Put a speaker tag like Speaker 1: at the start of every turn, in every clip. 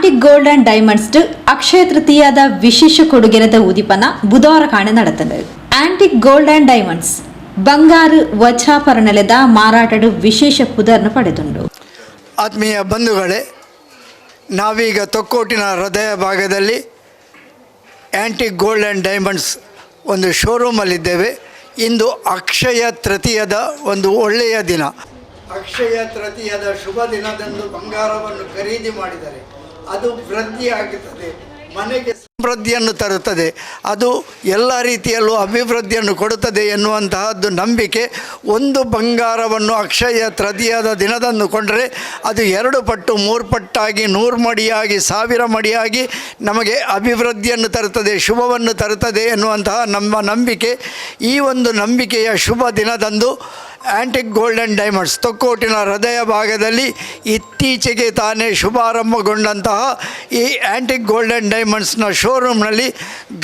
Speaker 1: Antique gold and diamonds ಅಕ್ಷಯ ತೃತೀಯದ ವಿಶೇಷ ಕೊಡುಗೆರದ ಉದಿಪನ ಬುಧವಾರ ಕಾಣೆ നടത്തുന്നത്. ಆಂಟಿಕ್ ಗೋಲ್ಡ್ ಆ್ಯಂಡ್ ಡೈಮಂಡ್ಸ್ ಬಂಗಾರು ವಚಾಪರಣಲದ ಮಾರಾಟದ ವಿಶೇಷ ಪುದರ್ನ ಪಡೆದುಂಡು.
Speaker 2: ಆತ್ಮೀಯ ಬಂಧುಗಳೇ, ನಾವೀಗ ತೊಕ್ಕೋಟಿನ ಹೃದಯ ಭಾಗದಲ್ಲಿ ಆಂಟಿಕ್ ಗೋಲ್ಡ್ ಆ್ಯಂಡ್ ಡೈಮಂಡ್ಸ್ ಒಂದು ಶೋರೂಮಲ್ಲಿದ್ದೇವೆ. ಇಂದು ಅಕ್ಷಯ ತೃತೀಯದ ಒಂದು ಒಳ್ಳೆಯ ದಿನ. ಅಕ್ಷಯ ತೃತೀಯದ ಶುಭ ದಿನದಂದು ಬಂಗಾರವನ್ನು ಖರೀದಿ ಮಾಡಿದರೆ ಅದು ವೃದ್ಧಿಯಾಗುತ್ತದೆ, ಮನೆಗೆ ಸಮೃದ್ಧಿಯನ್ನು ತರುತ್ತದೆ, ಅದು ಎಲ್ಲ ರೀತಿಯಲ್ಲೂ ಅಭಿವೃದ್ಧಿಯನ್ನು ಕೊಡುತ್ತದೆ ಎನ್ನುವಂತಹದ್ದು ನಂಬಿಕೆ. ಒಂದು ಬಂಗಾರವನ್ನು ಅಕ್ಷಯ ತೃತೀಯದ ದಿನದಂದು ಕೊಂಡರೆ ಅದು 2 ಪಟ್ಟು 3 ಪಟ್ಟಾಗಿ 100 ಮಡಿಯಾಗಿ 1000 ಮಡಿಯಾಗಿ ನಮಗೆ ಅಭಿವೃದ್ಧಿಯನ್ನು ತರುತ್ತದೆ, ಶುಭವನ್ನು ತರುತ್ತದೆ ಎನ್ನುವಂತಹ ನಮ್ಮ ನಂಬಿಕೆ. ಈ ಒಂದು ನಂಬಿಕೆಯ ಶುಭ ದಿನದಂದು ಆಂಟಿಕ್ ಗೋಲ್ಡ್ ಆ್ಯಂಡ್ ಡೈಮಂಡ್ಸ್ ತೊಕ್ಕೋಟಿನ ಹೃದಯ ಭಾಗದಲ್ಲಿ ಇತ್ತೀಚೆಗೆ ತಾನೇ ಶುಭಾರಂಭಗೊಂಡಂತಹ ಈ ಆಂಟಿಕ್ ಗೋಲ್ಡ್ ಆ್ಯಂಡ್ ಡೈಮಂಡ್ಸ್ನ ಶೋರೂಮ್ನಲ್ಲಿ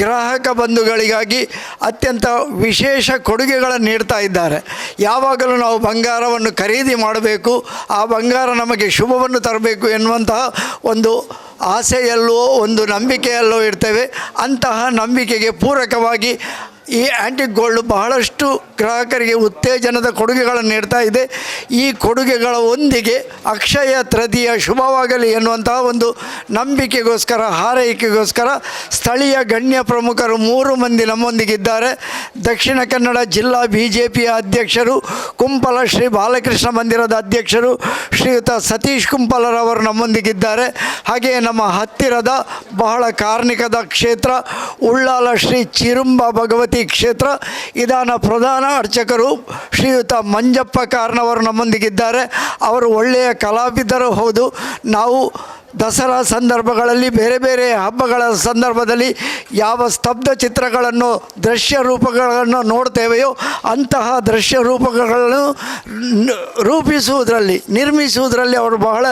Speaker 2: ಗ್ರಾಹಕ ಬಂಧುಗಳಿಗಾಗಿ ಅತ್ಯಂತ ವಿಶೇಷ ಕೊಡುಗೆಗಳನ್ನು ನೀಡ್ತಾ ಇದ್ದಾರೆ. ಯಾವಾಗಲೂ ನಾವು ಬಂಗಾರವನ್ನು ಖರೀದಿ ಮಾಡಬೇಕು, ಆ ಬಂಗಾರ ನಮಗೆ ಶುಭವನ್ನು ತರಬೇಕು ಎನ್ನುವಂತಹ ಒಂದು ಆಸೆಯಲ್ಲೋ ಒಂದು ನಂಬಿಕೆಯಲ್ಲೋ ಇರ್ತೇವೆ. ಅಂತಹ ನಂಬಿಕೆಗೆ ಪೂರಕವಾಗಿ ಈ ಆಂಟಿಕ್ ಗೋಲ್ಡ್ ಬಹಳಷ್ಟು ಗ್ರಾಹಕರಿಗೆ ಉತ್ತೇಜನದ ಕೊಡುಗೆಗಳನ್ನು ನೀಡ್ತಾ ಇದೆ. ಈ ಕೊಡುಗೆಗಳ ಒಂದಿಗೆ ಅಕ್ಷಯ ತೃತೀಯ ಶುಭವಾಗಲಿ ಎನ್ನುವಂತಹ ಒಂದು ನಂಬಿಕೆಗೋಸ್ಕರ, ಹಾರೈಕೆಗೋಸ್ಕರ ಸ್ಥಳೀಯ ಗಣ್ಯ ಪ್ರಮುಖರು 3 ಮಂದಿ ನಮ್ಮೊಂದಿಗಿದ್ದಾರೆ. ದಕ್ಷಿಣ ಕನ್ನಡ ಜಿಲ್ಲಾ BJPಯ ಅಧ್ಯಕ್ಷರು, ಕುಂಪಲ ಶ್ರೀ ಬಾಲಕೃಷ್ಣ ಮಂದಿರದ ಅಧ್ಯಕ್ಷರು ಶ್ರೀಯುತ ಸತೀಶ್ ಕುಂಪಲರವರು ನಮ್ಮೊಂದಿಗಿದ್ದಾರೆ. ಹಾಗೆಯೇ ನಮ್ಮ ಹತ್ತಿರದ ಬಹಳ ಕಾರ್ಣಿಕದ ಕ್ಷೇತ್ರ ಉಳ್ಳಾಲ ಶ್ರೀ ಚಿರುಂಬ ಭಗವತಿ ಕ್ಷೇತ್ರ ಇದಾನ ಪ್ರಧಾನ ಅರ್ಚಕರು ಶ್ರೀಯುತ ಮಂಜಪ್ಪ ಕಾರ್ನವರು ನಮ್ಮೊಂದಿಗಿದ್ದಾರೆ. ಅವರು ಒಳ್ಳೆಯ ಕಲಾವಿದರು ಹೌದು. ನಾವು ದಸರಾ ಸಂದರ್ಭಗಳಲ್ಲಿ, ಬೇರೆ ಬೇರೆ ಹಬ್ಬಗಳ ಸಂದರ್ಭದಲ್ಲಿ ಯಾವ ಸ್ತಬ್ಧ ಚಿತ್ರಗಳನ್ನು, ದೃಶ್ಯ ರೂಪಗಳನ್ನು ನೋಡ್ತೇವೆಯೋ ಅಂತಹ ದೃಶ್ಯ ರೂಪಗಳನ್ನು ರೂಪಿಸುವುದರಲ್ಲಿ, ನಿರ್ಮಿಸುವುದರಲ್ಲಿ ಅವರು ಬಹಳ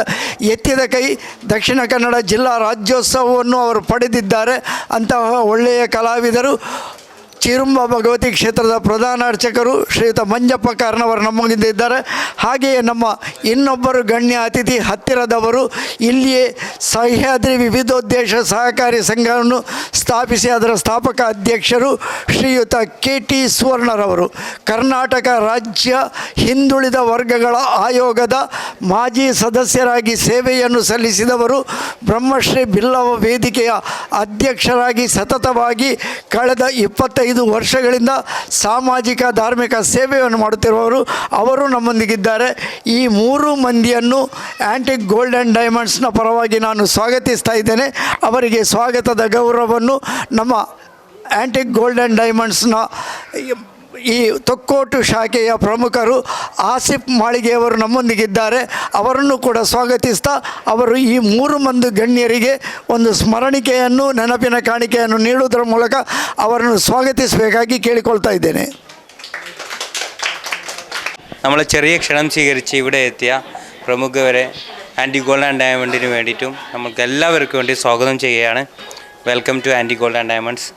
Speaker 2: ಎತ್ತಿದ ಕೈ. ದಕ್ಷಿಣ ಕನ್ನಡ ಜಿಲ್ಲಾ ರಾಜ್ಯೋತ್ಸವವನ್ನು ಅವರು ಪಡೆದಿದ್ದಾರೆ. ಅಂತಹ ಒಳ್ಳೆಯ ಕಲಾವಿದರು ಚಿರುಂಬ ಭಗವತಿ ಕ್ಷೇತ್ರದ ಪ್ರಧಾನ ಅರ್ಚಕರು ಶ್ರೀಯುತ ಮಂಜಪ್ಪ ಕಾರ್ನವರು ನಮ್ಮೊಂದಿಗಿದ್ದಾರೆ. ಹಾಗೆಯೇ ನಮ್ಮ ಇನ್ನೊಬ್ಬರು ಗಣ್ಯ ಅತಿಥಿ ಹತ್ತಿರದವರು, ಇಲ್ಲಿಯೇ ಸಹ್ಯಾದ್ರಿ ವಿವಿಧೋದ್ದೇಶ ಸಹಕಾರಿ ಸಂಘವನ್ನು ಸ್ಥಾಪಿಸಿ ಅದರ ಸ್ಥಾಪಕ ಅಧ್ಯಕ್ಷರು ಶ್ರೀಯುತ KT ಸುವರ್ಣರವರು, ಕರ್ನಾಟಕ ರಾಜ್ಯ ಹಿಂದುಳಿದ ವರ್ಗಗಳ ಆಯೋಗದ ಮಾಜಿ ಸದಸ್ಯರಾಗಿ ಸೇವೆಯನ್ನು ಸಲ್ಲಿಸಿದವರು, ಬ್ರಹ್ಮಶ್ರೀ ಬಿಲ್ಲವ ವೇದಿಕೆಯ ಅಧ್ಯಕ್ಷರಾಗಿ ಸತತವಾಗಿ ಕಳೆದ 25 ವರ್ಷಗಳಿಂದ ಸಾಮಾಜಿಕ ಧಾರ್ಮಿಕ ಸೇವೆಯನ್ನು ಮಾಡುತ್ತಿರುವವರು, ಅವರು ನಮ್ಮೊಂದಿಗಿದ್ದಾರೆ. ಈ 3 ಮಂದಿಯನ್ನು ಆಂಟಿಕ್ ಗೋಲ್ಡ್ ಆ್ಯಂಡ್ ಡೈಮಂಡ್ಸ್ನ ಪರವಾಗಿ ನಾನು ಸ್ವಾಗತಿಸ್ತಾ ಇದ್ದೇನೆ. ಅವರಿಗೆ ಸ್ವಾಗತದ ಗೌರವವನ್ನು ನಮ್ಮ ಆಂಟಿಕ್ ಗೋಲ್ಡ್ ಆ್ಯಂಡ್ ಡೈಮಂಡ್ಸ್ನ ಈ ತೊಕ್ಕೋಟು ಶಾಖೆಯ ಪ್ರಮುಖರು ಆಸಿಫ್ ಮಾಳಿಗೆಯವರು ನಮ್ಮೊಂದಿಗಿದ್ದಾರೆ. ಅವರನ್ನು ಕೂಡ ಸ್ವಾಗತಿಸ್ತಾ ಅವರು ಈ 3 ಮಂದಿ ಗಣ್ಯರಿಗೆ ಒಂದು ಸ್ಮರಣಿಕೆಯನ್ನು, ನೆನಪಿನ ಕಾಣಿಕೆಯನ್ನು ನೀಡುವುದರ ಮೂಲಕ ಅವರನ್ನು സ്വാഗതിಸಬೇಕಾಗಿ കേളിക്കൊಳ್ತಾ ഇದ್ದೇನೆ.
Speaker 3: നമ്മൾ ചെറിയ ക്ഷണം സ്വീകരിച്ച് ഇവിടെ എത്തിയ പ്രമുഖരെ ആൻറ്റിക് ഗോൾഡ് ആൻഡ് ഡയമണ്ടിന് വേണ്ടിയിട്ടും നമുക്ക് എല്ലാവർക്കും വേണ്ടി സ്വാഗതം ചെയ്യുകയാണ്. Welcome to antique gold and diamonds.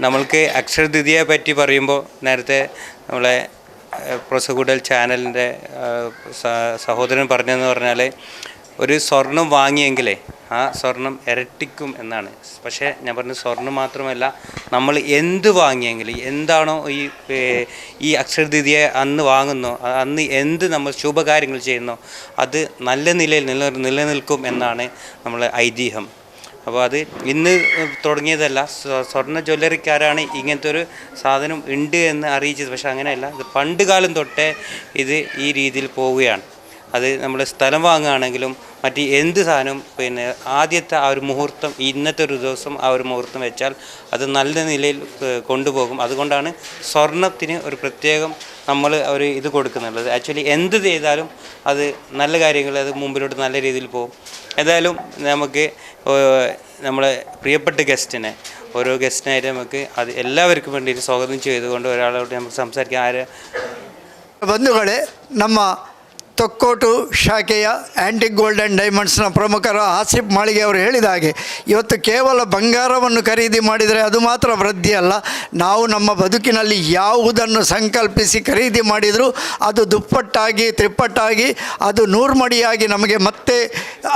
Speaker 3: നമ്മൾക്ക് അക്ഷയ തൃതീയയെ പറ്റി പറയുമ്പോൾ നേരത്തെ നമ്മളെ പ്രൊസഗുഡൽ ചാനലിൻ്റെ സഹോദരൻ പറഞ്ഞതെന്ന് പറഞ്ഞാൽ ഒരു സ്വർണം വാങ്ങിയെങ്കിലേ ആ സ്വർണം ഇരട്ടിക്കും എന്നാണ്. പക്ഷേ ഞാൻ പറഞ്ഞ സ്വർണം മാത്രമല്ല, നമ്മൾ എന്ത് വാങ്ങിയെങ്കിലും, എന്താണോ ഈ അക്ഷയ തൃതീയ അന്ന് വാങ്ങുന്നോ, അന്ന് എന്ത് നമ്മൾ ശുഭകാര്യങ്ങൾ ചെയ്യുന്നോ അത് നല്ല നിലയിൽ നിലനിൽക്കും എന്നാണ് നമ്മളെ ഐതിഹ്യം. അപ്പോൾ അത് ഇന്ന് തുടങ്ങിയതല്ല, സ്വർണ്ണ ജ്വല്ലറിക്കാരാണ് ഇങ്ങനത്തെ ഒരു സാധനം ഉണ്ട് എന്ന് അറിയിച്ചത്. പക്ഷേ അങ്ങനെയല്ല, ഇത് പണ്ട് കാലം തൊട്ടേ ഇത് ഈ രീതിയിൽ പോവുകയാണ്. അത് നമ്മൾ സ്ഥലം വാങ്ങുകയാണെങ്കിലും മറ്റ് എന്ത് സാധനവും പിന്നെ ആദ്യത്തെ ആ ഒരു മുഹൂർത്തം, ഇന്നത്തെ ഒരു ദിവസം ആ ഒരു മുഹൂർത്തം വെച്ചാൽ അത് നല്ല നിലയിൽ കൊണ്ടുപോകും. അതുകൊണ്ടാണ് സ്വർണത്തിന് ഒരു പ്രത്യേകം നമ്മൾ ഒരു ഇത് കൊടുക്കുന്നുള്ളത്. ആക്ച്വലി എന്ത് ചെയ്താലും അത് നല്ല കാര്യങ്ങൾ, അത് മുമ്പിലോട്ട് നല്ല രീതിയിൽ പോകും. ഏതായാലും നമുക്ക് നമ്മളെ പ്രിയപ്പെട്ട ഗസ്റ്റിനെ, ഓരോ ഗസ്റ്റിനായിട്ട് നമുക്ക് അത് എല്ലാവർക്കും വേണ്ടിയിട്ട് സ്വാഗതം ചെയ്തുകൊണ്ട് ഒരാളോട് നമുക്ക് സംസാരിക്കാം.
Speaker 2: ಬಂಧುಗಳೇ, ನಮ್ಮ ತೊಕ್ಕೋಟು ಶಾಖೆಯ ಆ್ಯಂಟಿಕ್ ಗೋಲ್ಡ್ ಆ್ಯಂಡ್ ಡೈಮಂಡ್ಸ್ನ ಪ್ರಮುಖರು ಆಸಿಫ್ ಮಾಳಿಗೆ ಅವರು ಹೇಳಿದ ಹಾಗೆ ಇವತ್ತು ಕೇವಲ ಬಂಗಾರವನ್ನು ಖರೀದಿ ಮಾಡಿದರೆ ಅದು ಮಾತ್ರ ವೃದ್ಧಿ ಅಲ್ಲ. ನಾವು ನಮ್ಮ ಬದುಕಿನಲ್ಲಿ ಯಾವುದನ್ನು ಸಂಕಲ್ಪಿಸಿ ಖರೀದಿ ಮಾಡಿದರೂ ಅದು ದುಪ್ಪಟ್ಟಾಗಿ ತ್ರಿಪ್ಪಟ್ಟಾಗಿ ಅದು ನೂರ್ಮಡಿಯಾಗಿ ನಮಗೆ ಮತ್ತೆ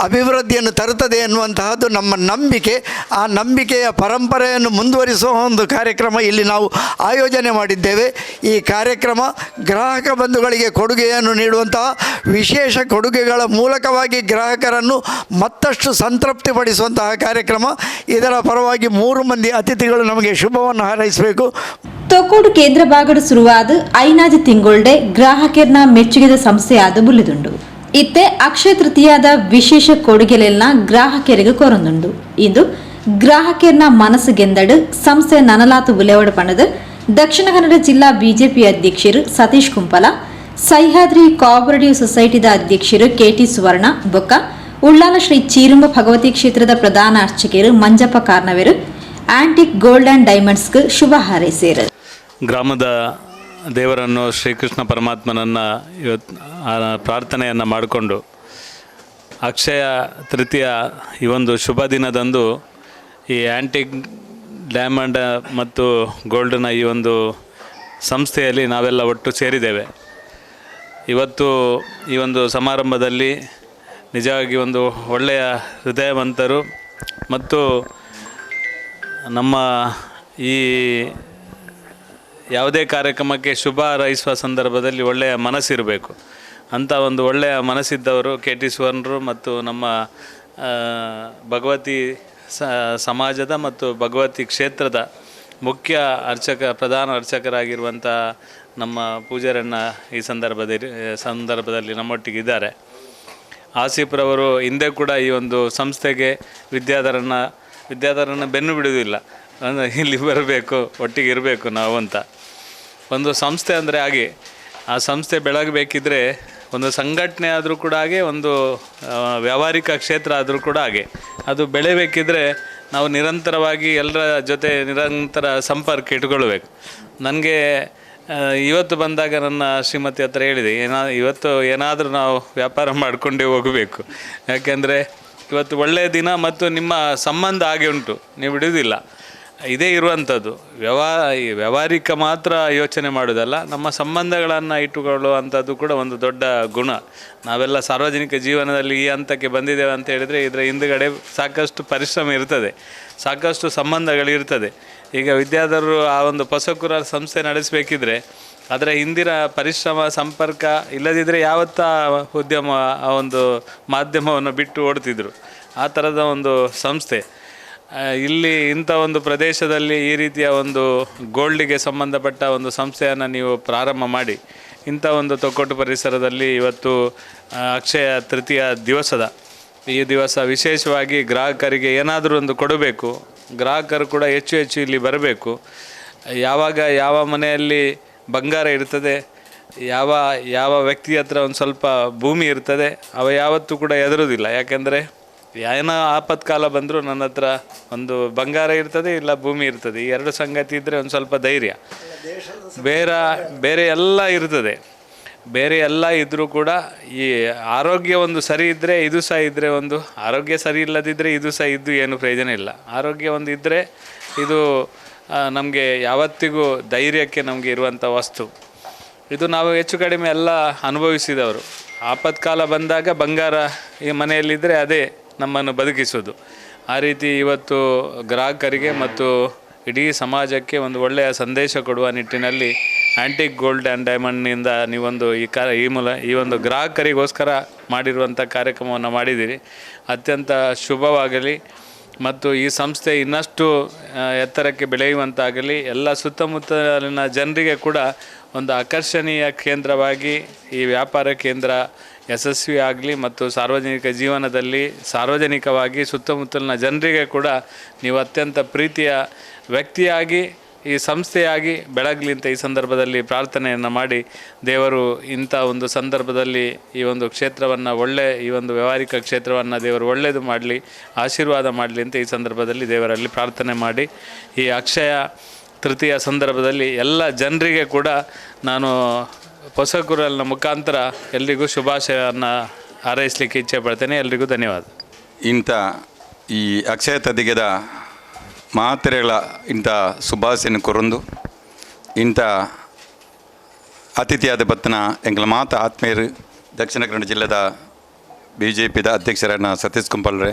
Speaker 2: ಅಭಿವೃದ್ಧಿಯನ್ನು ತರುತ್ತದೆ ಎನ್ನುವಂತಹದ್ದು ನಮ್ಮ ನಂಬಿಕೆ. ಆ ನಂಬಿಕೆಯ ಪರಂಪರೆಯನ್ನು ಮುಂದುವರಿಸುವ ಒಂದು ಕಾರ್ಯಕ್ರಮ ಇಲ್ಲಿ ನಾವು ಆಯೋಜನೆ ಮಾಡಿದ್ದೇವೆ. ಈ ಕಾರ್ಯಕ್ರಮ ಗ್ರಾಹಕ ಬಂಧುಗಳಿಗೆ ಕೊಡುಗೆಯನ್ನು ನೀಡುವಂತಹ ವಿಶೇಷ ಕೊಡುಗೆಗಳ ಮೂಲಕವಾಗಿ ಗ್ರಾಹಕರನ್ನು ಮತ್ತಷ್ಟು ಸಂತೃಪ್ತಿಪಡಿಸುವಂತಹ ಕಾರ್ಯಕ್ರಮ. ಇದರ ಪರವಾಗಿ 3 ಮಂದಿ ಅತಿಥಿಗಳು ನಮಗೆ ಶುಭವನ್ನು ಹಾರೈಸಬೇಕು.
Speaker 1: ತೊಕ್ಕೋಡು ಕೇಂದ್ರ ಬಾಗಡು ಶುರುವಾದ ಐನಾಜಿ ತಿಂಗೊಳ್ಡೆ ಗ್ರಾಹಕರ್ನ ಮೆಚ್ಚುಗೆದ ಸಂಸ್ಥೆಯಾದ ಬುಲ್ಲಿದುಂಡು. ಇತ್ತೆ ಅಕ್ಷಯ ತೃತೀಯದ ವಿಶೇಷ ಕೊಡುಗೆಲೆಲ್ಲ ಗ್ರಾಹಕರಿಗೆ ಕೊರೊಂದುಂಡು. ಇಂದು ಗ್ರಾಹಕರ್ನ ಮನಸ್ಸು ಗೆಂದಡು ಸಂಸ್ಥೆ ನನಲಾತು ಬುಲೆವಡ ಪಣದು ದಕ್ಷಿಣ ಕನ್ನಡ ಜಿಲ್ಲಾ ಬಿಜೆಪಿ ಅಧ್ಯಕ್ಷರು ಸತೀಶ್ ಕುಂಪಲ, ಸಹ್ಯಾದ್ರಿ ಕೋಆಪರೇಟಿವ್ ಸೊಸೈಟಿದ ಅಧ್ಯಕ್ಷರು ಕೆಟಿ ಸುವರ್ಣ ಬೊಕ್ಕ ಉಳ್ಳಾಲ ಶ್ರೀ ಚೀರುಂಬ ಭಗವತಿ ಕ್ಷೇತ್ರದ ಪ್ರಧಾನ ಅರ್ಚಕರು ಮಂಜಪ್ಪ ಕಾರ್ನವೇರು ಆಂಟಿಕ್ ಗೋಲ್ಡ್ ಆ್ಯಂಡ್ ಡೈಮಂಡ್ಸ್ಗೆ ಶುಭ ಹಾರೈಸಿದರು.
Speaker 4: ಗ್ರಾಮದ ದೇವರನ್ನು ಶ್ರೀಕೃಷ್ಣ ಪರಮಾತ್ಮನನ್ನು ಇವತ್ತು ಪ್ರಾರ್ಥನೆಯನ್ನು ಮಾಡಿಕೊಂಡು ಅಕ್ಷಯ ತೃತೀಯ ಈ ಒಂದು ಶುಭ ದಿನದಂದು ಈ ಆ್ಯಂಟಿಕ್ ಡೈಮಂಡ್ ಮತ್ತು ಗೋಲ್ಡ್ನ ಈ ಒಂದು ಸಂಸ್ಥೆಯಲ್ಲಿ ನಾವೆಲ್ಲ ಒಟ್ಟು ಸೇರಿದ್ದೇವೆ. ಇವತ್ತು ಈ ಒಂದು ಸಮಾರಂಭದಲ್ಲಿ ನಿಜವಾಗಿ ಒಂದು ಒಳ್ಳೆಯ ಹೃದಯವಂತರು ಮತ್ತು ನಮ್ಮ ಈ ಯಾವುದೇ ಕಾರ್ಯಕ್ರಮಕ್ಕೆ ಶುಭ ಹಾರೈಸುವ ಸಂದರ್ಭದಲ್ಲಿ ಒಳ್ಳೆಯ ಮನಸ್ಸಿರಬೇಕು ಅಂತ ಒಂದು ಒಳ್ಳೆಯ ಮನಸ್ಸಿದ್ದವರು ಕೆ ಟಿ ಸುವರ್ಣರು ಮತ್ತು ನಮ್ಮ ಭಗವತಿ ಸಮಾಜದ ಮತ್ತು ಭಗವತಿ ಕ್ಷೇತ್ರದ ಮುಖ್ಯ ಪ್ರಧಾನ ಅರ್ಚಕರಾಗಿರುವಂಥ ನಮ್ಮ ಪೂಜಾರಣ್ಣ ಈ ಸಂದರ್ಭದಲ್ಲಿ ನಮ್ಮೊಟ್ಟಿಗಿದ್ದಾರೆ. ಆಸಿಫ್ರವರು ಹಿಂದೆ ಕೂಡ ಈ ಒಂದು ಸಂಸ್ಥೆಗೆ ವಿದ್ಯಾಧರನ್ನ ಬೆನ್ನು ಬಿಡುವುದಿಲ್ಲ, ಇಲ್ಲಿ ಬರಬೇಕು, ಒಟ್ಟಿಗೆ ಇರಬೇಕು ನಾವು ಅಂತ. ಒಂದು ಸಂಸ್ಥೆ ಅಂದರೆ ಹಾಗೆ, ಆ ಸಂಸ್ಥೆ ಬೆಳಗಬೇಕಿದ್ರೆ ಒಂದು ಸಂಘಟನೆ ಆದರೂ ಕೂಡ ಹಾಗೆ, ಒಂದು ವ್ಯಾವಹಾರಿಕ ಕ್ಷೇತ್ರ ಆದರೂ ಕೂಡ ಹಾಗೆ. ಅದು ಬೆಳೆಯಬೇಕಿದ್ರೆ ನಾವು ನಿರಂತರವಾಗಿ ಎಲ್ಲರ ಜೊತೆ ನಿರಂತರ ಸಂಪರ್ಕ ಇಟ್ಕೊಳ್ಬೇಕು. ನನಗೆ ಇವತ್ತು ಬಂದಾಗ ನನ್ನ ಶ್ರೀಮತಿ ಹತ್ರ ಹೇಳಿದೆ, ಇವತ್ತು ಏನಾದರೂ ನಾವು ವ್ಯಾಪಾರ ಮಾಡಿಕೊಂಡೇ ಹೋಗಬೇಕು, ಯಾಕೆಂದರೆ ಇವತ್ತು ಒಳ್ಳೆಯ ದಿನ ಮತ್ತು ನಿಮ್ಮ ಸಂಬಂಧ ಹಾಗೆ ಉಂಟು, ನೀವು ಬಿಡುವುದಿಲ್ಲ. ಇದೇ ಇರುವಂಥದ್ದು. ವ್ಯಾವಹಾರಿಕ ಮಾತ್ರ ಯೋಚನೆ ಮಾಡೋದಲ್ಲ, ನಮ್ಮ ಸಂಬಂಧಗಳನ್ನು ಇಟ್ಟುಕೊಳ್ಳುವಂಥದ್ದು ಕೂಡ ಒಂದು ದೊಡ್ಡ ಗುಣ. ನಾವೆಲ್ಲ ಸಾರ್ವಜನಿಕ ಜೀವನದಲ್ಲಿ ಈ ಹಂತಕ್ಕೆ ಬಂದಿದ್ದೇವೆ ಅಂತ ಹೇಳಿದರೆ ಇದರ ಹಿಂದುಗಡೆ ಸಾಕಷ್ಟು ಪರಿಶ್ರಮ ಇರ್ತದೆ, ಸಾಕಷ್ಟು ಸಂಬಂಧಗಳಿರ್ತದೆ. ಈಗ ವಿದ್ಯಾಧರರು ಆ ಒಂದು ಪೊಸಕೂರ ಸಂಸ್ಥೆ ನಡೆಸಬೇಕಿದ್ರೆ ಅದರ ಹಿಂದಿನ ಪರಿಶ್ರಮ ಸಂಪರ್ಕ ಇಲ್ಲದಿದ್ದರೆ ಯಾವತ್ತ ಉದ್ಯಮ ಆ ಒಂದು ಮಾಧ್ಯಮವನ್ನು ಬಿಟ್ಟು ಓಡ್ತಿದ್ರು. ಆ ಥರದ ಒಂದು ಸಂಸ್ಥೆ ಇಲ್ಲಿ ಇಂಥ ಒಂದು ಪ್ರದೇಶದಲ್ಲಿ ಈ ರೀತಿಯ ಒಂದು ಗೋಲ್ಡಿಗೆ ಸಂಬಂಧಪಟ್ಟ ಒಂದು ಸಂಸ್ಥೆಯನ್ನು ನೀವು ಪ್ರಾರಂಭ ಮಾಡಿ ಇಂಥ ಒಂದು ತೊಕ್ಕೋಟು ಪರಿಸರದಲ್ಲಿ ಇವತ್ತು ಅಕ್ಷಯ ತೃತೀಯ ಈ ದಿವಸ ವಿಶೇಷವಾಗಿ ಗ್ರಾಹಕರಿಗೆ ಏನಾದರೂ ಒಂದು ಕೊಡಬೇಕು, ಗ್ರಾಹಕರು ಕೂಡ ಹೆಚ್ಚು ಹೆಚ್ಚು ಇಲ್ಲಿ ಬರಬೇಕು. ಯಾವಾಗ ಯಾವ ಮನೆಯಲ್ಲಿ ಬಂಗಾರ ಇರ್ತದೆ, ಯಾವ ವ್ಯಕ್ತಿ ಹತ್ರ ಒಂದು ಸ್ವಲ್ಪ ಭೂಮಿ ಇರ್ತದೆ, ಅವ ಯಾವತ್ತೂ ಕೂಡ ಹೆದರೋದಿಲ್ಲ. ಯಾಕೆಂದರೆ ಏನೋ ಆಪತ್ಕಾಲ ಬಂದರೂ ನನ್ನ ಹತ್ರ ಒಂದು ಬಂಗಾರ ಇರ್ತದೆ, ಇಲ್ಲ ಭೂಮಿ ಇರ್ತದೆ, ಈ ಎರಡು ಸಂಗತಿ ಇದ್ದರೆ ಒಂದು ಸ್ವಲ್ಪ ಧೈರ್ಯ. ಬೇರೆ ಎಲ್ಲ ಇರ್ತದೆ, ಬೇರೆ ಎಲ್ಲ ಇದ್ದರೂ ಕೂಡ ಈ ಆರೋಗ್ಯ ಒಂದು ಸರಿ ಇದ್ದರೆ ಇದು ಸಹ ಇದ್ದರೆ, ಒಂದು ಆರೋಗ್ಯ ಸರಿ ಇಲ್ಲದಿದ್ದರೆ ಇದು ಸಹ ಇದ್ದು ಏನು ಪ್ರಯೋಜನ ಇಲ್ಲ. ಆರೋಗ್ಯ ಒಂದು ಇದ್ದರೆ ಇದು ನಮಗೆ ಯಾವತ್ತಿಗೂ ಧೈರ್ಯಕ್ಕೆ ನಮಗೆ ಇರುವಂಥ ವಸ್ತು. ಇದು ನಾವು ಹೆಚ್ಚು ಕಡಿಮೆ ಎಲ್ಲ ಅನುಭವಿಸಿದವರು. ಆಪತ್ಕಾಲ ಬಂದಾಗ ಬಂಗಾರ ಈ ಮನೆಯಲ್ಲಿದ್ದರೆ ಅದೇ ನಮ್ಮನ್ನು ಬದುಕಿಸೋದು. ಆ ರೀತಿ ಇವತ್ತು ಗ್ರಾಹಕರಿಗೆ ಮತ್ತು ಇಡೀ ಸಮಾಜಕ್ಕೆ ಒಂದು ಒಳ್ಳೆಯ ಸಂದೇಶ ಕೊಡುವ ನಿಟ್ಟಿನಲ್ಲಿ ಆ್ಯಂಟಿಕ್ ಗೋಲ್ಡ್ ಆ್ಯಂಡ್ ಡೈಮಂಡ್ನಿಂದ ನೀವೊಂದು ಈ ಒಂದು ಗ್ರಾಹಕರಿಗೋಸ್ಕರ ಮಾಡಿರುವಂಥ ಕಾರ್ಯಕ್ರಮವನ್ನು ಮಾಡಿದ್ದೀರಿ. ಅತ್ಯಂತ ಶುಭವಾಗಲಿ ಮತ್ತು ಈ ಸಂಸ್ಥೆ ಇನ್ನಷ್ಟು ಎತ್ತರಕ್ಕೆ ಬೆಳೆಯುವಂತಾಗಲಿ. ಎಲ್ಲ ಸುತ್ತಮುತ್ತಲಿನ ಜನರಿಗೆ ಕೂಡ ಒಂದು ಆಕರ್ಷಣೀಯ ಕೇಂದ್ರವಾಗಿ ಈ ವ್ಯಾಪಾರ ಕೇಂದ್ರ ಯಶಸ್ವಿ ಆಗಲಿ ಮತ್ತು ಸಾರ್ವಜನಿಕ ಜೀವನದಲ್ಲಿ ಸಾರ್ವಜನಿಕವಾಗಿ ಸುತ್ತಮುತ್ತಲಿನ ಜನರಿಗೆ ಕೂಡ ನೀವು ಅತ್ಯಂತ ಪ್ರೀತಿಯ ವ್ಯಕ್ತಿಯಾಗಿ ಈ ಸಂಸ್ಥೆಯಾಗಿ ಬೆಳಗಲಿ ಅಂತ ಈ ಸಂದರ್ಭದಲ್ಲಿ ಪ್ರಾರ್ಥನೆಯನ್ನು ಮಾಡಿ, ದೇವರು ಇಂಥ ಒಂದು ಸಂದರ್ಭದಲ್ಲಿ ಈ ಒಂದು ಕ್ಷೇತ್ರವನ್ನು ಈ ಒಂದು ವ್ಯಾವಹಾರಿಕ ಕ್ಷೇತ್ರವನ್ನು ದೇವರು ಒಳ್ಳೆಯದು ಮಾಡಲಿ, ಆಶೀರ್ವಾದ ಮಾಡಲಿ ಅಂತ ಈ ಸಂದರ್ಭದಲ್ಲಿ ದೇವರಲ್ಲಿ ಪ್ರಾರ್ಥನೆ ಮಾಡಿ, ಈ ಅಕ್ಷಯ ತೃತೀಯ ಸಂದರ್ಭದಲ್ಲಿ ಎಲ್ಲ ಜನರಿಗೆ ಕೂಡ ನಾನು ಹೊಸಕೂರಲ್ನ ಮುಖಾಂತರ ಎಲ್ರಿಗೂ ಶುಭಾಶಯವನ್ನು ಹಾರೈಸಲಿಕ್ಕೆ ಇಚ್ಛೆ ಪಡ್ತೇನೆ. ಎಲ್ರಿಗೂ ಧನ್ಯವಾದ.
Speaker 5: ಇಂಥ ಈ ಅಕ್ಷಯ ತದಿಗೆದ ಮಾತ್ರೆಗಳ ಇಂಥ ಶುಭಾಶಯನ ಕೊರೊಂದು ಇಂಥ ಅತಿಥಿಯಾದ ಬತ್ತನ ಎಂಕಲ ಮಾತ ಆತ್ಮೀಯರು ದಕ್ಷಿಣ ಕನ್ನಡ ಜಿಲ್ಲೆದ BJPದ ಅಧ್ಯಕ್ಷರನ್ನ ಸತೀಶ್ ಕುಂಪಲ್ರೆ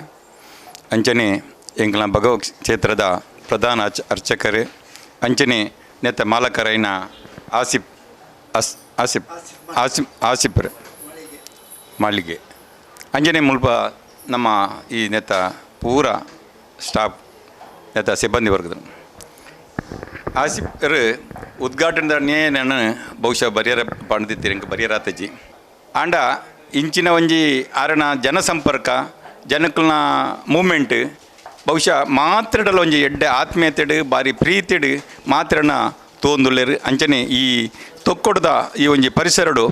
Speaker 5: ಅಂಚನೆ ಎಂಕಲ ಭಗವತ್ ಕ್ಷೇತ್ರದ ಪ್ರಧಾನ ಅರ್ಚಕರು ಅಂಚನೆ ನೆತ್ತ ಮಾಲಕರೈನ ಆಸಿಫ್ ಮಾಳಿಗೆ ಅಂಜನೆ ಮುಲ್ಪ ನಮ್ಮ ಈ ನೆತ್ತ ಪೂರ ಸ್ಟಾಫ್ ನೆತ್ತ ಸಿಬ್ಬಂದಿ ವರ್ಗದ ಆಸಿಫರು ಉದ್ಘಾಟನೆ ನಾನು ಬಹುಶಃ ಬರೆಯರ ಪಣದಿತ್ತೀರಿ ಇಂಕ ಬರೆಯರಾತಜಿ ಆಂಡ ಇಂಚಿನ ಒಂಜಿ ಆರಣ ಜನಸಂಪರ್ಕ ಜನಕ್ಕಲ್ನ ಮೂಮೆಂಟ್ ಬಹುಶಃ ಮಾತ್ರಡಲ ಒಂಜಿ ಎಡ್ಡೆ ಆತ್ಮೀಯತೆಡು ಬಾರಿ ಪ್ರೀತಿಡು ಮಾತ್ರನ ತೋಂದುಲ್ಲೇರು ಅಂಚನೆ ಈ ತೊಕ್ಕೊಡ್ದ ಈ ಒಂಜಿ ಪರಿಸರಡು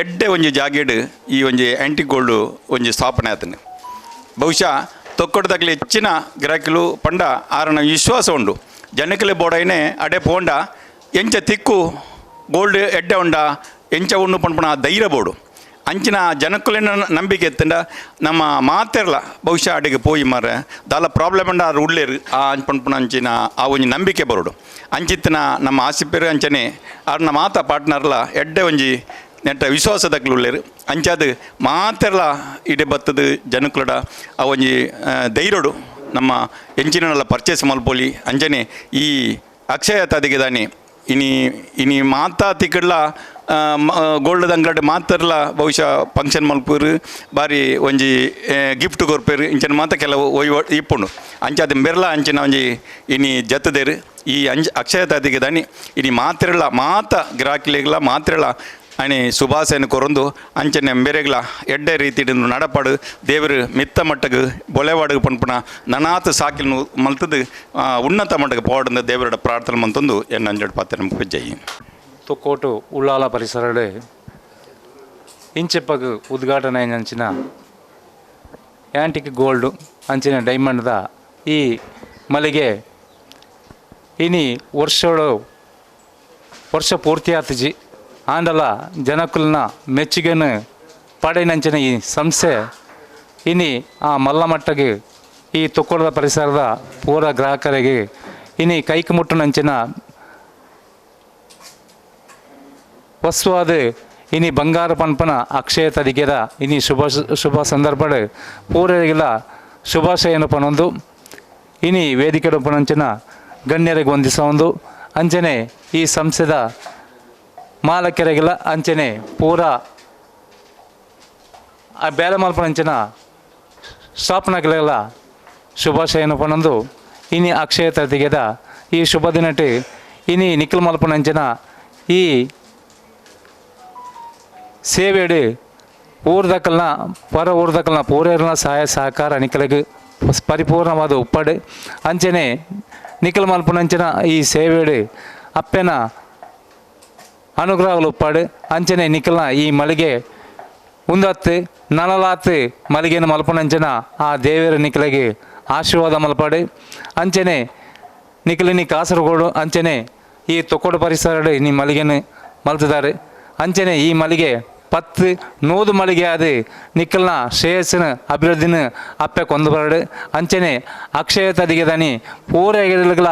Speaker 5: ಎಡ್ಡೆ ಒಂಜಿ ಜಾಗೇಡು ಈ ಒಂಜಿ ಆ್ಯಂಟಿಗೋಲ್ಡು ಒಂಜಿ ಸ್ಥಾಪನೆ ಆತನು ಬಹುಶಃ ತೊಕ್ಕೊಡ್ದಾಗಲಿ ಹೆಚ್ಚಿನ ಗಿರಾಕಿಲು ಪಂಡ ಆರಣ ವಿಶ್ವಾಸ ಉಂಡು ಜನಕಲೆ ಬೋಡೈನೆ ಅಡೆ ಪೋಂಡ ಎಂಚ ತಿಕ್ಕು ಗೋಲ್ಡ್ ಎಡ್ಡೆ ಉಂಡ ಎಂಚ ಉಣ್ಣು ಪಂಪಣ ಧೈರ್ಯ ಬೋಡು ಅಂಚಿನ ಜನಕ್ಕಲೇನ ನಂಬಿಕೆ ಎತ್ತಂಡ ನಮ್ಮ ಮಾತೆರ್ಲ ಬಹುಶಃ ಅಡಿಗೆ ಪೋಯಿ ಮಾರ ದಾಲ ಪ್ರಾಬ್ಲಮ್ ಅಂಡ ಅವ್ರು ಉಳ್ಳೇರು ಆ ಪಂಪಣ ಅಂಚಿನ ಆ ಒಂಜಿ ನಂಬಿಕೆ ಬರೋಡು ಅಂಚಿತ್ತಿನ ನಮ್ಮ ಆಸಿಪೇರು ಅಂಚನೆ ಅವ್ರನ್ನ ಮಾತ ಪಾರ್ಟ್ನರ್ಲ ಎಡ್ಡೆ ಒಂಜಿ ನೆಟ್ಟ ವಿಶ್ವಾಸದಾಗಲು ಉಳ್ಳೇರು ಅಂಚಾದ ಮಾತೆರ್ಲ ಇಡೆ ಬತ್ತದ ಜನಕ್ಕಲಡ ಆ ಒಂಜಿ ಧೈರ್ಯಡು ನಮ್ಮ ಎಂಚಿನೆಲ್ಲ ಪರ್ಚೇಸ್ ಮಲ್ಪೋಲಿ ಅಂಜನೆ ಈ ಅಕ್ಷಯ ತದಿಗೆದಾನಿ ಇನಿ ಮಾತಾ ತಿಕ್ಕಡ್ಲ ಗೋಲ್ಡ್ ಅಂಗಡಿ ಮಾತ್ರಲ್ಲ ಬಹುಶಃ ಫಂಕ್ಷನ್ ಮಲ್ಪೂರು ಬಾರಿ ಒಂಜಿ ಗಿಫ್ಟ್ ಕೊರ್ಪೇರು ಇಂಚಿನ ಮಾತ ಕೆಲವು ಇಪ್ಪುಂಡು ಅಂಚಾದ ಬೆರ್ಲ ಅಂಚಿನ ಒಂಜಿ ಇನಿ ಜತ್ತದೇರು ಈ ಅಕ್ಷಯ ತದಿಗೆದಾನಿ ಇನಿ ಮಾತ್ರಲ್ಲ ಮಾತ ಗಿರಾಕಿಲೆಗ್ಲ ಮಾತ್ರಲ್ಲ ಅಣಿ ಶುಭಾಶಯನ ಕೊರೊಂದು ಅಂಚನೆ ಬೇರೆಗ್ಲ ಎಡ್ಡೆ ರೀತಿ ನಡಪಾಡು ದೇವರು ಮಿತ್ತ ಮಟ್ಟಗೆ ಬೊಳೆವಾಡಿಗೆ ಪಂಪುಣ ನನಾತ್ ಸಾಕಿಲ್ ಮಲ್ತದು ಉನ್ನತ ಮಟ್ಟಗೆ ಪೋಡಂದ ದೇವರ ಪ್ರಾರ್ಥನೆ ಮಂತೊಂದು ಎನ್ನ ಅಂಜಡ್ ಪಾತ್ರ ನಮಗೆ ಜೈ
Speaker 6: ತೊಕ್ಕೋಟು ಉಳ್ಳಾಲ ಪರಿಸರಡು ಇಂಚೆಪ್ಪಗೆ ಉದ್ಘಾಟನೆ ಅಂಚಿನ ಆ್ಯಂಟಿಕ್ ಗೋಲ್ಡು ಅಂಚಿನ ಡೈಮಂಡ್ದ ಈ ಮಳಿಗೆ ಇನಿ ವರ್ಷ ಪೂರ್ತಿ ಆತಜಿ ಆಂಡಲ ಜನಕ್ಕಲ್ನ ಮೆಚ್ಚುಗೆನು ಪಡೆನಂಚಿನ ಈ ಸಂಸ್ಥೆ ಇನಿ ಆ ಮಲ್ಲಮಟ್ಟಗೆ ಈ ತೊಕ್ಕೊಡದ ಪರಿಸರದ ಪೂರ ಗ್ರಾಹಕರಿಗೆ ಇನಿ ಕೈಕು ಮುಟ್ಟುನಂಚಿನ ವಸ್ತುವಾದ ಇನಿ ಬಂಗಾರ ಪನ್ಪನ ಅಕ್ಷಯ ತದಿಗೆದ ಇನಿ ಶುಭ ಸಂದರ್ಭ ಪೂರರಿಗೆಲ್ಲ ಶುಭಾಶಯನು ಪನೊಂದು ಇನಿ ವೇದಿಕೆ ಪನಂಚಿನ ಗಣ್ಯರಿಗೆ ವಂದಿಸೊಂದು ಅಂಚನೆ ಈ ಸಂಸ್ಥೆದ ಮಾಲಕರಿಗೆಲ್ಲ ಅಂಚನೆ ಪೂರ ಆ ಬೇಲೆ ಮಲ್ಪನಂಚಿನ ಸ್ಥಾಪನೆಗಳೆಲ್ಲ ಶುಭಾಶಯನು ಪನೊಂದು ಇನಿ ಅಕ್ಷಯ ತದಿಗೆದ ಈ ಶುಭ ದಿನಟಿ ಇನಿ ನಿಖಿಲ್ ಮಲ್ಪನಂಚಿನ ಈ ಸೇವೆಡು ಊರ್ದಕ್ಕಲ್ನ ಊರ್ದಕ್ಕಲ್ನ ಪೂರೈರ್ನ ಸಹಾಯ ಸಹಕಾರ ನಿಖಲಿಗೆ ಪರಿಪೂರ್ಣವಾದ ಉಪ್ಪಡು ಅಂಚನೆ ನಿಖಿಲ್ ಮಲ್ಪನಂಚಿನ ಈ ಸೇವೆಡು ಅಪ್ಪೆನ ಅನುಗ್ರಹಗಳು ಉಪ್ಪಾಡು ಅಂಚನೆ ನಿಖಲ್ನ ಈ ಮಳಿಗೆ ಉಂದತ್ತು ನಲಲಾತ್ ಮಳಿಗೆನ ಮಲ್ಪನಂಚನ ಆ ದೇವರ ನಿಖಲಿಗೆ ಆಶೀರ್ವಾದ ಮಲ್ಪಾಡು ಅಂಚನೆ ನಿಖಲಿನಿ ಕಾಸರಗೋಡು ಅಂಚನೆ ಈ ತೊಕ್ಕೋಡು ಪರಿಸರ ನೀ ಮಳಿಗೆನ ಮಲ್ತಿದ್ದಾರೆ ಅಂಚನೆ ಈ ಮಳಿಗೆ 10 ಮಳಿಗೆ ಅದು ನಿಖಲ್ನ ಶ್ರೇಯಸ್ಸಿನ ಅಭಿವೃದ್ಧಿನ ಅಪ್ಪೆ ಕೊಂದು ಅಂಚನೆ ಅಕ್ಷಯ ತದಿಗೆದಾನಿ ಪೂರ ಗಿಡಗಳ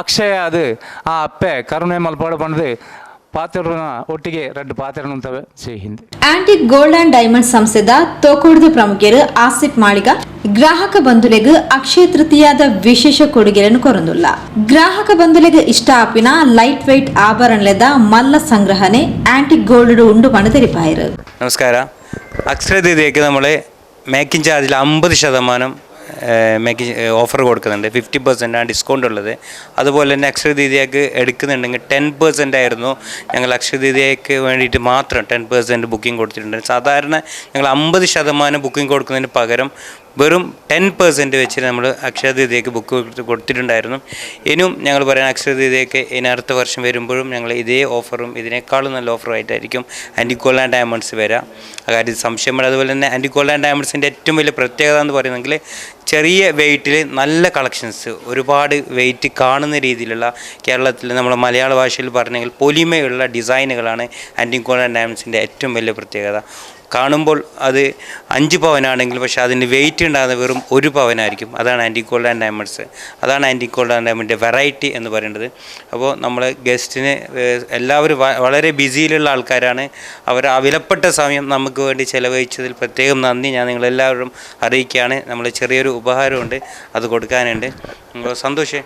Speaker 6: ಅಕ್ಷಯ ಅದು ಆ ಅಪ್ಪೆ ಕರುಣೆ ಮಲ್ಪಾಡು ಬಂದು ಪಾತ್ರನ ಒಟ್ಟಿಗೆ 2 ಪಾತ್ರಗಳು ಅಂತವೆ. ಜೈ ಹಿಂದ್.
Speaker 1: ಆಂಟಿಕ್ ಗೋಲ್ಡ್ ಅಂಡ್ ಡೈಮಂಡ್ ಸಂಸ್ಥೆದ ತೋಕೋಡದ ಪ್ರಮುಖರು ಆಸಿಫ್ ಮಾಳಿಗ ಗ್ರಾಹಕ ಬಂಧುಲೆಗ್ ಅಕ್ಷಯ ತೃತೀಯದ ವಿಶೇಷ ಕೊಡುಗೆಯನ್ನು ಕೊರಂದುಲ್ಲ. ಗ್ರಾಹಕ ಬಂಧುಲೆಗ್ ಇಷ್ಟ ಆಪಿನ ಲೈಟ್ ವೆಯ್ಟ್ ಆಭರಣದ ಮಲ್ಲ ಸಂಗ್ರಹಣೆ ಆಂಟಿಕ್ ಗೋಲ್ಡ್ ಉಂಡು പണ തെരിപ്പായർ.
Speaker 3: നമസ്കാര. അക്ഷയ തൃതീയക്ക് നമ്മൾ മേക്കിംഗ് ചാർജിൽ 50% മേക്കിംഗ് ഓഫർ കൊടുക്കുന്നുണ്ട്. 50% ആണ് ഡിസ്കൗണ്ട് ഉള്ളത്. അതുപോലെ തന്നെ അക്ഷയ തൃതീയക്ക് എടുക്കുന്നുണ്ടെങ്കിൽ 10% ആയിരുന്നു ഞങ്ങൾ അക്ഷയ തൃതീയക്ക് വേണ്ടിയിട്ട് മാത്രം 10% ബുക്കിംഗ് കൊടുത്തിട്ടുണ്ട്. സാധാരണ ഞങ്ങൾ 50% ബുക്കിംഗ് കൊടുക്കുന്നതിന് പകരം വെറും 10% വെച്ച് നമ്മൾ അക്ഷയ തൃതീയക്ക് ബുക്ക് കൊടുത്തിട്ടുണ്ടായിരുന്നു. ഇനിയും ഞങ്ങൾ പറയുന്ന അക്ഷയ തൃതീയക്ക് ഇനി അടുത്ത വർഷം വരുമ്പോഴും ഞങ്ങൾ ഇതേ ഓഫറും ഇതിനേക്കാളും നല്ല ഓഫറുമായിട്ടായിരിക്കും ആൻറ്റിക് ഗോൾഡ് ആൻഡ് ഡയമണ്ട്സ് വരിക. ആ കാര്യത്തിൽ സംശയമില്ല. അതുപോലെ തന്നെ ആൻറ്റിക് ഗോൾഡ് ആൻഡ് ഡയമണ്ട്സിൻ്റെ ഏറ്റവും വലിയ പ്രത്യേകത എന്ന് പറയുന്നെങ്കിൽ ചെറിയ വെയ്റ്റിൽ നല്ല കളക്ഷൻസ്, ഒരുപാട് വെയ്റ്റ് കാണുന്ന രീതിയിലുള്ള കേരളത്തിൽ നമ്മൾ മലയാള ഭാഷയിൽ പറഞ്ഞെങ്കിൽ പൊലിമയുള്ള ഡിസൈനുകളാണ് ആൻറ്റിക് ഗോൾഡ് ആൻഡ് ഡയമണ്ട്സിൻ്റെ ഏറ്റവും വലിയ പ്രത്യേകത. കാണുമ്പോൾ അത് 5 പവനാണെങ്കിൽ പക്ഷേ അതിൻ്റെ വെയിറ്റ് ഉണ്ടാകുന്ന വെറും 1 പവനായിരിക്കും. അതാണ് ആൻറ്റിക് ഗോൾഡ് ആൻഡ് ഡയമണ്ട്സ്. അതാണ് ആൻറ്റിക് ഗോൾഡ് ആൻഡ് ഡയമണ്ടിൻ്റെ വെറൈറ്റി എന്ന് പറയുന്നത്. അപ്പോൾ നമ്മൾ ഗസ്റ്റിന് എല്ലാവരും വളരെ ബിസിയിലുള്ള ആൾക്കാരാണ്. അവർ ആ വിലപ്പെട്ട സമയം നമുക്ക് വേണ്ടി ചിലവഴിച്ചതിൽ പ്രത്യേകം നന്ദി ഞാൻ നിങ്ങളെല്ലാവരും അറിയിക്കുകയാണ്. നമ്മൾ ചെറിയൊരു ഉപഹാരമുണ്ട്, അത് കൊടുക്കാനുണ്ട്. സന്തോഷേ.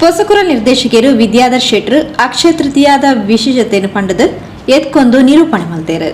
Speaker 1: ಹೊಸಕುರ ನಿರ್ದೇಶಕರು ವಿದ್ಯಾಧರ್ ಶೆಟ್ರು ಅಕ್ಷಯ ತೃತೀಯದ ವಿಶೇಷತೆಯನ್ನು ಪಂಡದು ಎತ್ಕೊಂದು ನಿರೂಪಣೆ ಮಲ್ತೇರು.